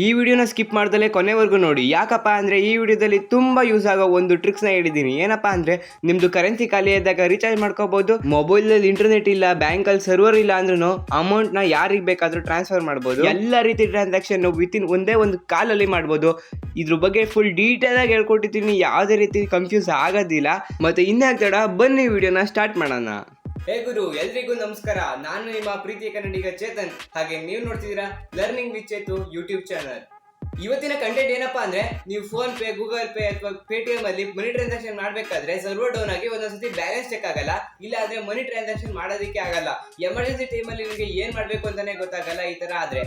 ಈ ವಿಡಿಯೋನ ಸ್ಕಿಪ್ ಮಾಡ್ದಲೇ ಕೊನೆವರೆಗೂ ನೋಡಿ. ಯಾಕಪ್ಪ ಅಂದರೆ ಈ ವಿಡಿಯೋದಲ್ಲಿ ತುಂಬ ಯೂಸ್ ಆಗೋ ಒಂದು ಟ್ರಿಕ್ಸ್ನ ಹೇಳಿದ್ದೀನಿ. ಏನಪ್ಪ ಅಂದರೆ ನಿಮ್ಮದು ಕರೆನ್ಸಿ ಖಾಲಿ ಆದಾಗ ರೀಚಾರ್ಜ್ ಮಾಡ್ಕೋಬೋದು. ಮೊಬೈಲಲ್ಲಿ ಇಂಟರ್ನೆಟ್ ಇಲ್ಲ, ಬ್ಯಾಂಕಲ್ಲಿ ಸರ್ವರ್ ಇಲ್ಲ ಅಂದ್ರೂ ಅಮೌಂಟ್ನ ಯಾರಿಗೆ ಬೇಕಾದರೂ ಟ್ರಾನ್ಸ್ಫರ್ ಮಾಡ್ಬೋದು. ಎಲ್ಲ ರೀತಿ ಟ್ರಾನ್ಸಾಕ್ಷನ್ ವಿತಿನ್ ಒಂದೇ ಒಂದು ಕಾಲಲ್ಲಿ ಮಾಡ್ಬೋದು. ಇದ್ರ ಬಗ್ಗೆ ಫುಲ್ ಡೀಟೇಲಾಗಿ ಹೇಳ್ಕೊಟ್ಟಿದ್ದೀನಿ, ಯಾವುದೇ ರೀತಿ ಕನ್ಫ್ಯೂಸ್ ಆಗೋದಿಲ್ಲ. ಮತ್ತು ಇನ್ನಾಗ್ತಡ ಬನ್ನಿ ವಿಡಿಯೋನ ಸ್ಟಾರ್ಟ್ ಮಾಡೋಣ. ಹೇ ಗುರು, ಎಲ್ರಿಗೂ ನಮಸ್ಕಾರ. ನಾನು ನಿಮ್ಮ ಪ್ರೀತಿಯ ಕನ್ನಡಿಗ ಚೇತನ್. ಹಾಗೆ ನೀವು ನೋಡ್ತಿದ್ದೀರಾ learning with Chethu YouTube channel. ಇವತ್ತಿನ ಕಂಟೆಂಟ್ ಏನಪ್ಪಾ ಅಂದ್ರೆ, ನೀವು ಫೋನ್ ಪೇ, ಗೂಗಲ್ ಪೇ ಅಥವಾ ಪೇಟಿಎಂ ಅಲ್ಲಿ ಮನಿ ಟ್ರಾನ್ಸಾಕ್ಷನ್ ಮಾಡ್ಬೇಕಾದ್ರೆ ಸರ್ವರ್ ಡೌನ್ ಆಗಿ ಒಂದೊಂದ್ಸತಿ ಬ್ಯಾಲೆನ್ಸ್ ಚೆಕ್ ಆಗಲ್ಲ, ಇಲ್ಲ ಅಂದ್ರೆ ಮನಿ ಟ್ರಾನ್ಸಾಕ್ಷನ್ ಮಾಡೋದಕ್ಕೆ ಆಗಲ್ಲ. ಎಮರ್ಜೆನ್ಸಿ ಟೈಮಲ್ಲಿ ನಿಮಗೆ ಏನ್ ಮಾಡ್ಬೇಕು ಅಂತಾನೆ ಗೊತ್ತಾಗಲ್ಲ ಈ ತರ ಆದ್ರೆ.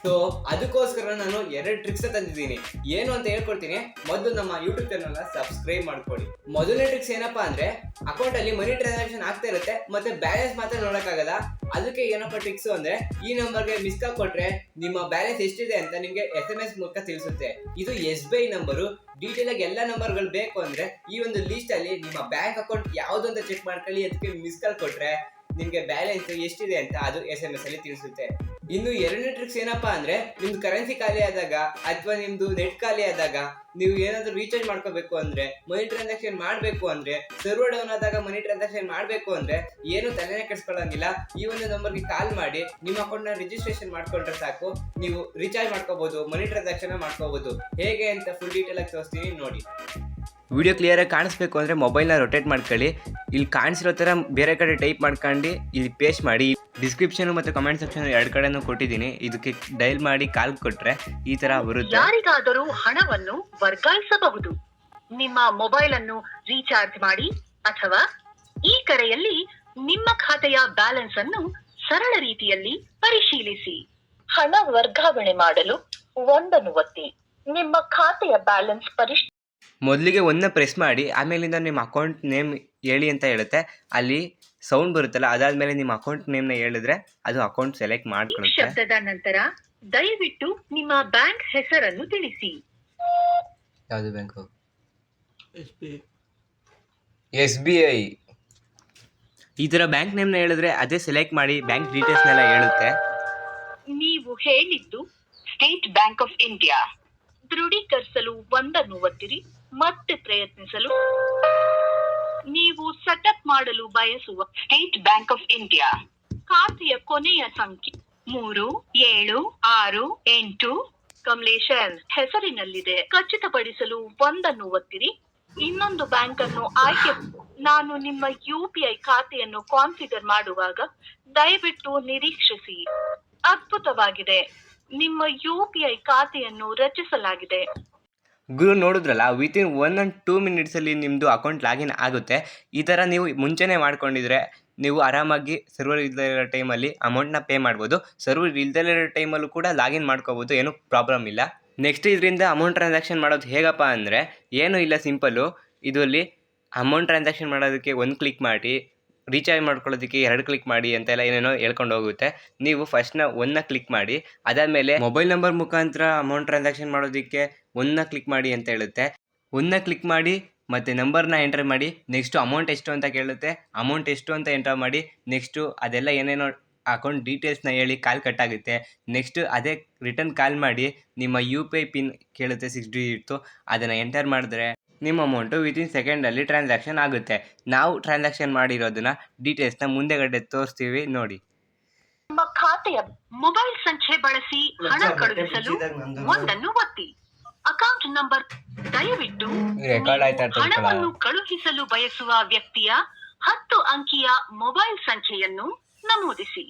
ಸೊ ಅದಕ್ಕೋಸ್ಕರ ನಾನು 2 ಟ್ರಿಕ್ಸ್ ತಂದಿದ್ದೀನಿ. ಏನು ಅಂತ ಹೇಳ್ಕೊಡ್ತೀನಿ. ಮೊದಲು ನಮ್ಮ ಯೂಟ್ಯೂಬ್ ಚಾನಲ್ ಸಬ್ಸ್ಕ್ರೈಬ್ ಮಾಡ್ಕೊಳ್ಳಿ. ಮೊದಲನೇ ಟ್ರಿಕ್ಸ್ ಏನಪ್ಪಾ ಅಂದ್ರೆ, ಅಕೌಂಟ್ ಅಲ್ಲಿ ಮನಿ ಟ್ರಾನ್ಸಾಕ್ಷನ್ ಆಗ್ತಾ ಇರುತ್ತೆ, ಮತ್ತೆ ಬ್ಯಾಲೆನ್ಸ್ ಮಾತ್ರ ನೋಡಕ್ಕಾಗಲ್ಲ. ಅದಕ್ಕೆ ಏನಪ್ಪ ಟ್ರಿಕ್ಸ್ ಅಂದ್ರೆ, ಈ ನಂಬರ್ಗೆ ಮಿಸ್ ಕಾಲ್ ಕೊಟ್ರೆ ನಿಮ್ಮ ಬ್ಯಾಲೆನ್ಸ್ ಎಷ್ಟಿದೆ ಅಂತ ನಿಮ್ಗೆ SMS ಮೂಲಕ ತಿಳಿಸುತ್ತೆ. ಇದು SBI ನಂಬರು. ಡೀಟೇಲ್ ಆಗಿ ಎಲ್ಲ ನಂಬರ್ಗಳು ಬೇಕು ಅಂದ್ರೆ ಈ ಒಂದು ಲಿಸ್ಟ್ ಅಲ್ಲಿ ನಿಮ್ಮ ಬ್ಯಾಂಕ್ ಅಕೌಂಟ್ ಯಾವ್ದು ಅಂತ ಚೆಕ್ ಮಾಡ್ಕೊಳ್ಳಿ. ಅದಕ್ಕೆ ಮಿಸ್ ಕಾಲ್ ಕೊಟ್ರೆ ನಿಮ್ಗೆ ಬ್ಯಾಲೆನ್ಸ್ ಎಷ್ಟಿದೆ ಅಂತ ಅದು SMS ಅಲ್ಲಿ ತಿಳಿಸುತ್ತೆ. ಇನ್ನು 2ನೇ ಟ್ರಿಕ್ಸ್ ಏನಪ್ಪಾ ಅಂದ್ರೆ, ನಿಮ್ದು ಕರೆನ್ಸಿ ಖಾಲಿ ಆದಾಗ ಅಥವಾ ನಿಮ್ದು ನೆಟ್ ಖಾಲಿ ಆದಾಗ ನೀವು ಏನಾದ್ರೂ ರೀಚಾರ್ಜ್ ಮಾಡ್ಕೋಬೇಕು ಅಂದ್ರೆ, ಮನಿ ಟ್ರಾನ್ಸಾಕ್ಷನ್ ಮಾಡ್ಬೇಕು ಅಂದ್ರೆ, ಸರ್ವರ್ ಡೌನ್ ಆದಾಗ ಮನಿ ಟ್ರಾನ್ಸಾಕ್ಷನ್ ಮಾಡ್ಬೇಕು ಅಂದ್ರೆ ಏನು ತಲೆನೇ ಕೆಡಿಸ್ಕೊಳ್ಳಂಗಿಲ್ಲ. ಈ ಒಂದು ನಂಬರ್ಗೆ ಕಾಲ್ ಮಾಡಿ ನಿಮ್ಮ ಅಕೌಂಟ್ ನ ರಿಜಿಸ್ಟ್ರೇಷನ್ ಮಾಡ್ಕೊಂಡ್ರೆ ಸಾಕು, ನೀವು ರೀಚಾರ್ಜ್ ಮಾಡ್ಕೋಬಹುದು, ಮನಿ ಟ್ರಾನ್ಸಾಕ್ಷನ್ ಮಾಡ್ಕೋಬಹುದು. ಹೇಗೆ ಅಂತ ಫುಲ್ ಡೀಟೇಲ್ ಆಗಿ ತೋರಿಸ್ತೀನಿ ನೋಡಿ. ವಿಡಿಯೋ ಕ್ಲಿಯರಾಗಿ ಕಾಣಿಸ್ಬೇಕು ಅಂದರೆ ಮೊಬೈಲ್ನ ರೊಟೇಟ್ ಮಾಡ್ಕೊಳ್ಳಿ. ಇಲ್ಲಿ ಕಾಣಿಸಿರೋ ಥರ ಬೇರೆ ಕಡೆ ಟೈಪ್ ಮಾಡ್ಕೊಂಡು ಇಲ್ಲಿ ಪೇಸ್ಟ್ ಮಾಡಿ. ಡಿಸ್ಕ್ರಿಪ್ಷನ್ ಮತ್ತು ಕಮೆಂಟ್ ಸೆಕ್ಷನ್ 2 ಕಡೆನೂ ಕೊಟ್ಟಿದ್ದೀನಿ. ಇದಕ್ಕೆ ಡೈಲ್ ಮಾಡಿ ಕಾಲ್ ಕೊಟ್ಟರೆ ಈ ಥರ ಬರುತ್ತೆ. ಯಾರಿಗಾದರೂ ಹಣವನ್ನು ವರ್ಗಾಯಿಸಬಹುದು. ನಿಮ್ಮ ಮೊಬೈಲ್ ಅನ್ನು ರೀಚಾರ್ಜ್ ಮಾಡಿ ಅಥವಾ ಈ ಕರೆಯಲ್ಲಿ ನಿಮ್ಮ ಖಾತೆಯ ಬ್ಯಾಲೆನ್ಸ್ ಅನ್ನು ಸರಳ ರೀತಿಯಲ್ಲಿ ಪರಿಶೀಲಿಸಿ. ಹಣ ವರ್ಗಾವಣೆ ಮಾಡಲು 1 ಒತ್ತಿ. ನಿಮ್ಮ ಖಾತೆಯ ಬ್ಯಾಲೆನ್ಸ್ ಮೊದಲಿಗೆ 1 ಪ್ರೆಸ್ ಮಾಡಿ, ಆಮೇಲಿಂದ ನಿಮ್ಮ ಅಕೌಂಟ್ ನೇಮ್ ಹೇಳಿ ಅಂತ ಹೇಳುತ್ತೆ. ಅಲ್ಲಿ ಸೌಂಡ್ ಬರುತ್ತಲ್ಲ, ಅದಾದ್ಮೇಲೆ ನಿಮ್ಮ ಅಕೌಂಟ್ ನೇಮ್ನ ಹೇಳಿದ್ರೆ ಅದು ಅಕೌಂಟ್ ಸೆಲೆಕ್ಟ್ ಮಾಡ್ಕೊಳ್ಳುತ್ತೆ. ಶಬ್ದದ ನಂತರ ದಯವಿಟ್ಟು ನಿಮ್ಮ ಬ್ಯಾಂಕ್ ಹೆಸರನ್ನು ತಿಳಿಸಿ. ಯಾವುದು ಬ್ಯಾಂಕು? SBI. ಈ ಥರ ಬ್ಯಾಂಕ್ ನೇಮ್ನ ಹೇಳಿದ್ರೆ ಅದೇ ಸೆಲೆಕ್ಟ್ ಮಾಡಿ ಬ್ಯಾಂಕ್ ಡೀಟೇಲ್ಸ್ನೆಲ್ಲ ಹೇಳುತ್ತೆ. ನೀವು ಹೇಳಿದ್ದು ಸ್ಟೇಟ್ ಬ್ಯಾಂಕ್ ಆಫ್ ಇಂಡಿಯಾ. ದೃಢೀಕರಿಸಲು 1 ಒತ್ತಿರಿ. ಮತ್ತೆ ಪ್ರಯತ್ನಿಸಲು ನೀವು ಸೆಟಪ್ ಮಾಡಲು ಬಯಸುವ ಸ್ಟೇಟ್ ಬ್ಯಾಂಕ್ ಆಫ್ ಇಂಡಿಯಾ ಖಾತೆಯ ಕೊನೆಯ ಸಂಖ್ಯೆ 3768 ಕಮಲೇಶನ್ ಹೆಸರಿನಲ್ಲಿದೆ. ಖಚಿತಪಡಿಸಲು 1 ಒತ್ತಿರಿ. ಇನ್ನೊಂದು ಬ್ಯಾಂಕ್ ಅನ್ನು ಆಯ್ಕೆ. ನಾನು ನಿಮ್ಮ UPI ಖಾತೆಯನ್ನು ಕಾನ್ಫಿಗರ್ ಮಾಡುವಾಗ ದಯವಿಟ್ಟು ನಿರೀಕ್ಷಿಸಿ. ಅದ್ಭುತವಾಗಿದೆ, ನಿಮ್ಮ UPI ಖಾತೆಯನ್ನು ರಚಿಸಲಾಗಿದೆ. ಗುರು ನೋಡಿದ್ರಲ್ಲ, ವಿತಿನ್ 1 and 2 ಮಿನಿಟ್ಸಲ್ಲಿ ನಿಮ್ಮದು ಅಕೌಂಟ್ ಲಾಗಿನ್ ಆಗುತ್ತೆ. ಈ ಥರ ನೀವು ಮುಂಚೆನೇ ಮಾಡ್ಕೊಂಡಿದ್ರೆ ನೀವು ಆರಾಮಾಗಿ ಸರ್ವರ್ ಇಲ್ಲದೇ ಇರೋ ಟೈಮಲ್ಲಿ ಅಮೌಂಟ್ನ ಪೇ ಮಾಡ್ಬೋದು. ಸರ್ವರ್ ಇಲ್ಲದೇ ಇರೋ ಟೈಮಲ್ಲೂ ಕೂಡ ಲಾಗಿನ್ ಮಾಡ್ಕೋಬೋದು, ಏನೂ ಪ್ರಾಬ್ಲಮ್ ಇಲ್ಲ. ನೆಕ್ಸ್ಟ್ ಇದರಿಂದ ಅಮೌಂಟ್ ಟ್ರಾನ್ಸಾಕ್ಷನ್ ಮಾಡೋದು ಹೇಗಪ್ಪ ಅಂದರೆ, ಏನೂ ಇಲ್ಲ, ಸಿಂಪಲ್ಲು. ಇದರಲ್ಲಿ ಅಮೌಂಟ್ ಟ್ರಾನ್ಸಾಕ್ಷನ್ ಮಾಡೋದಕ್ಕೆ 1 ಕ್ಲಿಕ್ ಮಾಡಿ, ರೀಚಾರ್ಜ್ ಮಾಡ್ಕೊಳ್ಳೋದಕ್ಕೆ 2 ಕ್ಲಿಕ್ ಮಾಡಿ ಅಂತೆಲ್ಲ ಏನೇನೋ ಹೇಳ್ಕೊಂಡು ಹೋಗುತ್ತೆ. ನೀವು ಫಸ್ಟ್ನ 1 ಕ್ಲಿಕ್ ಮಾಡಿ, ಅದಾದಮೇಲೆ ಮೊಬೈಲ್ ನಂಬರ್ ಮುಖಾಂತರ ಅಮೌಂಟ್ ಟ್ರಾನ್ಸಾಕ್ಷನ್ ಮಾಡೋದಕ್ಕೆ 1 ಕ್ಲಿಕ್ ಮಾಡಿ ಅಂತ ಹೇಳುತ್ತೆ. 1 ಕ್ಲಿಕ್ ಮಾಡಿ ಮತ್ತು ನಂಬರ್ನ ಎಂಟರ್ ಮಾಡಿ. ನೆಕ್ಸ್ಟು ಅಮೌಂಟ್ ಎಷ್ಟು ಅಂತ ಕೇಳುತ್ತೆ. ಅಮೌಂಟ್ ಎಷ್ಟು ಅಂತ ಎಂಟರ್ ಮಾಡಿ. ನೆಕ್ಸ್ಟು ಅದೆಲ್ಲ ಏನೇನೋ ಅಕೌಂಟ್ ಡೀಟೇಲ್ಸ್ನ ಹೇಳಿ ಕಾಲ್ ಕಟ್ಟಾಗುತ್ತೆ. ನೆಕ್ಸ್ಟು ಅದೇ ರಿಟರ್ನ್ ಕಾಲ್ ಮಾಡಿ ನಿಮ್ಮ UPI ಪಿನ್ ಕೇಳುತ್ತೆ 6 ಡಿಜಿಟ್ದು. ಅದನ್ನು ಎಂಟರ್ ಮಾಡಿದ್ರೆ ನಿಮ್ಮ ಅಮೌಂಟು ವಿತಿನ್ ಸೆಕೆಂಡಲ್ಲಿ ಟ್ರಾನ್ಸಾಕ್ಷನ್ ಆಗುತ್ತೆ. ನಾವು ಟ್ರಾನ್ಸಾಕ್ಷನ್ ಮಾಡಿರೋದನ್ನ ಡೀಟೇಲ್ಸ್ನ ಮುಂದೆಗಡೆ ತೋರಿಸ್ತೀವಿ ನೋಡಿ. ನಿಮ್ಮ ಖಾತೆಯ ಮೊಬೈಲ್ ಸಂಖ್ಯೆ ಬಳಸಿ ಹಣ ಕಳುಹಿಸಲು 1 ಒತ್ತಿ. ಅಕೌಂಟ್ ನಂಬರ್ ದಯವಿಟ್ಟು ಹಣವನ್ನು ಕಳುಹಿಸಲು ಬಯಸುವ ವ್ಯಕ್ತಿಯ 10 ಅಂಕಿಯ ಮೊಬೈಲ್ ಸಂಖ್ಯೆಯನ್ನು ನಮೂದಿಸಿ.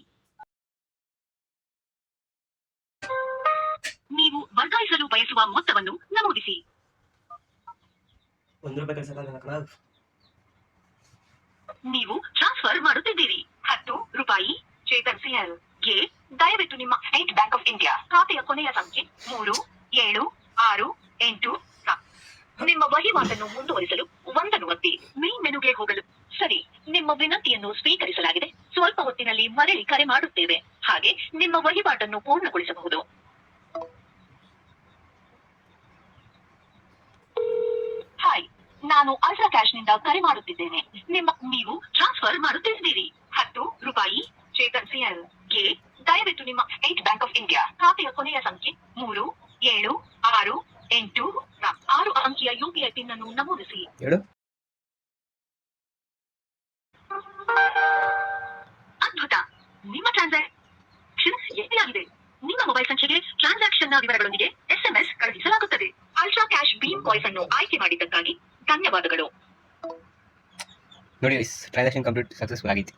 ನೀವು ವರ್ಗಾಯಿಸಲು ಬಯಸುವ ಮೊತ್ತವನ್ನು ನಮೂದಿಸಿ. ನೀವು ಟ್ರಾನ್ಸ್ಫರ್ ಮಾಡುತ್ತಿದ್ದೀರಿ 10 ರೂಪಾಯಿ ಚೇತನ್ CL ಗೆ. ದಯವಿಟ್ಟು ನಿಮ್ಮ ಸ್ಟೇಟ್ ಬ್ಯಾಂಕ್ ಆಫ್ ಇಂಡಿಯಾ ಖಾತೆಯ ಕೊನೆಯ ಸಂಖ್ಯೆ 3768. ನಿಮ್ಮ ವಹಿವಾಟನ್ನು ಮುಂದುವರಿಸಲು 1 ಒತ್ತಿ. ಮೇನ್ ಮೆನುಗೆ ಹೋಗಲು ಸರಿ. ನಿಮ್ಮ ವಿನಂತಿಯನ್ನು ಸ್ವೀಕರಿಸಲಾಗಿದೆ. ಸ್ವಲ್ಪ ಹೊತ್ತಿನಲ್ಲಿ ಮರಳಿ ಕರೆ ಮಾಡುತ್ತೇವೆ. ಹಾಗೆ ನಿಮ್ಮ ವಹಿವಾಟನ್ನು ಪೂರ್ಣಗೊಳಿಸಬಹುದು. ಹಾಯ್, ನಾನು ಅಲ್ಟ್ರಾ ಕ್ಯಾಶ್ ನಿಂದ ಕರೆ ಮಾಡುತ್ತಿದ್ದೇನೆ. ನೀವು ಟ್ರಾನ್ಸ್ಫರ್ ಮಾಡುತ್ತಿದ್ದೀರಿ 10 ರೂಪಾಯಿ ಚೇತನ್ CL ಗೆ. ದಯವಿಟ್ಟು ನಿಮ್ಮ ಸ್ಟೇಟ್ ಬ್ಯಾಂಕ್ ಆಫ್ ಇಂಡಿಯಾ ಖಾತೆಯ ಕೊನೆಯ ಸಂಖ್ಯೆ 3 ಹೇಳು. ಅದ್ಭುತ, ನಿಮ್ಮ ಟ್ರಾನ್ಸಾಕ್ಷನ್ ಯಶಸ್ವಿಯಾಗಿದೆ. ನಿಮ್ಮ ಮೊಬೈಲ್ ಸಂಖ್ಯೆಗೆ ಟ್ರಾನ್ಸಾಕ್ಷನ್ ನ ವಿವರಗಳೊಂದಿಗೆ SMS ಕಳುಹಿಸಲಾಗುತ್ತದೆ. ಅಲ್ಟ್ರಾ ಕ್ಯಾಶ್ ಬೀಮ್ ಕಾಯ್ಸ್ ಅನ್ನು ಆಯ್ಕೆ ಮಾಡಿದ್ದಕ್ಕಾಗಿ ಧನ್ಯವಾದಗಳು. ನೋಡಿ ಟ್ರಾನ್ಸಾಕ್ಷನ್ ಕಂಪ್ಲೀಟ್ ಸಕ್ಸಸ್ಫುಲ್ ಆಗಿತ್ತು.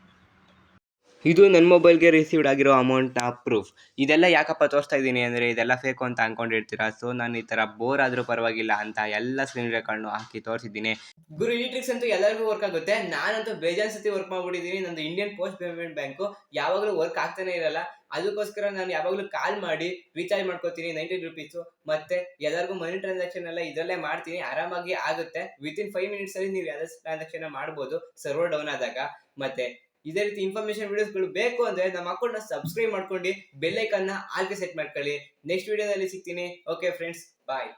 ಇದು ನನ್ನ ಮೊಬೈಲ್ಗೆ ರಿಸೀವ್ಡ್ ಆಗಿರೋ ಅಮೌಂಟ್ನ ಪ್ರೂಫ್. ಇದೆಲ್ಲ ಯಾಕಪ್ಪ ತೋರಿಸ್ತಾ ಇದ್ದೀನಿ ಅಂದರೆ ಇದೆಲ್ಲ ಫೇಕು ಅಂತ ಅಂದ್ಕೊಂಡಿರ್ತೀರಾ. ಸೊ ನಾನು ಈ ಥರ ಬೋರ್ ಆದರೂ ಪರವಾಗಿಲ್ಲ ಅಂತ ಎಲ್ಲ ಸ್ಕ್ರೀನ್ ರೆಕಾರ್ಡ್ನು ಹಾಕಿ ತೋರಿಸಿದ್ದೀನಿ. ಗುರು, ಈ ಟ್ರಿಕ್ಸ್ ಅಂತೂ ಎಲ್ಲರಿಗೂ ವರ್ಕ್ ಆಗುತ್ತೆ. ನಾನಂತೂ ಬೇಜಾನ್ ಸತಿ ವರ್ಕ್ ಮಾಡ್ಬಿಟ್ಟಿದ್ದೀನಿ. ನಂದು ಇಂಡಿಯನ್ ಪೋಸ್ಟ್ ಪೇಮೆಂಟ್ ಬ್ಯಾಂಕು ಯಾವಾಗಲೂ ವರ್ಕ್ ಆಗ್ತಾನೆ ಇರಲ್ಲ. ಅದಕ್ಕೋಸ್ಕರ ನಾನು ಯಾವಾಗಲೂ ಕಾಲ್ ಮಾಡಿ ರೀಚಾರ್ಜ್ ಮಾಡ್ಕೋತೀನಿ 90 ರುಪೀಸು. ಮತ್ತು ಎಲ್ಲರಿಗೂ ಮನಿ ಟ್ರಾನ್ಸಾಕ್ಷನ್ ಎಲ್ಲ ಇದರಲ್ಲೇ ಮಾಡ್ತೀನಿ, ಆರಾಮಾಗಿ ಆಗುತ್ತೆ. ವಿತಿನ್ 5 ಮಿನಿಟ್ಸಲ್ಲಿ ನೀವು ಯಾವುದೇ ಟ್ರಾನ್ಸಾಕ್ಷನ್ ಮಾಡ್ಬೋದು ಸರ್ವರ್ ಡೌನ್ ಆದಾಗ. ಮತ್ತು ಇದೇ ರೀತಿ ಇನ್ಫಾರ್ಮೇಷನ್ ವಿಡಿಯೋಸ್ಗಳು ಬೇಕು ಅಂದರೆ ನಮ್ಮ ಅಕೌಂಟ್ನ ಸಬ್ಸ್ಕ್ರೈಬ್ ಮಾಡ್ಕೊಂಡು ಬೆಲ್ ಐಕನ್ನ ಆಲ್ಗೆ ಸೆಟ್ ಮಾಡ್ಕೊಳ್ಳಿ. ನೆಕ್ಸ್ಟ್ ವಿಡಿಯೋದಲ್ಲಿ ಸಿಗ್ತೀನಿ. ಓಕೆ ಫ್ರೆಂಡ್ಸ್, ಬಾಯ್.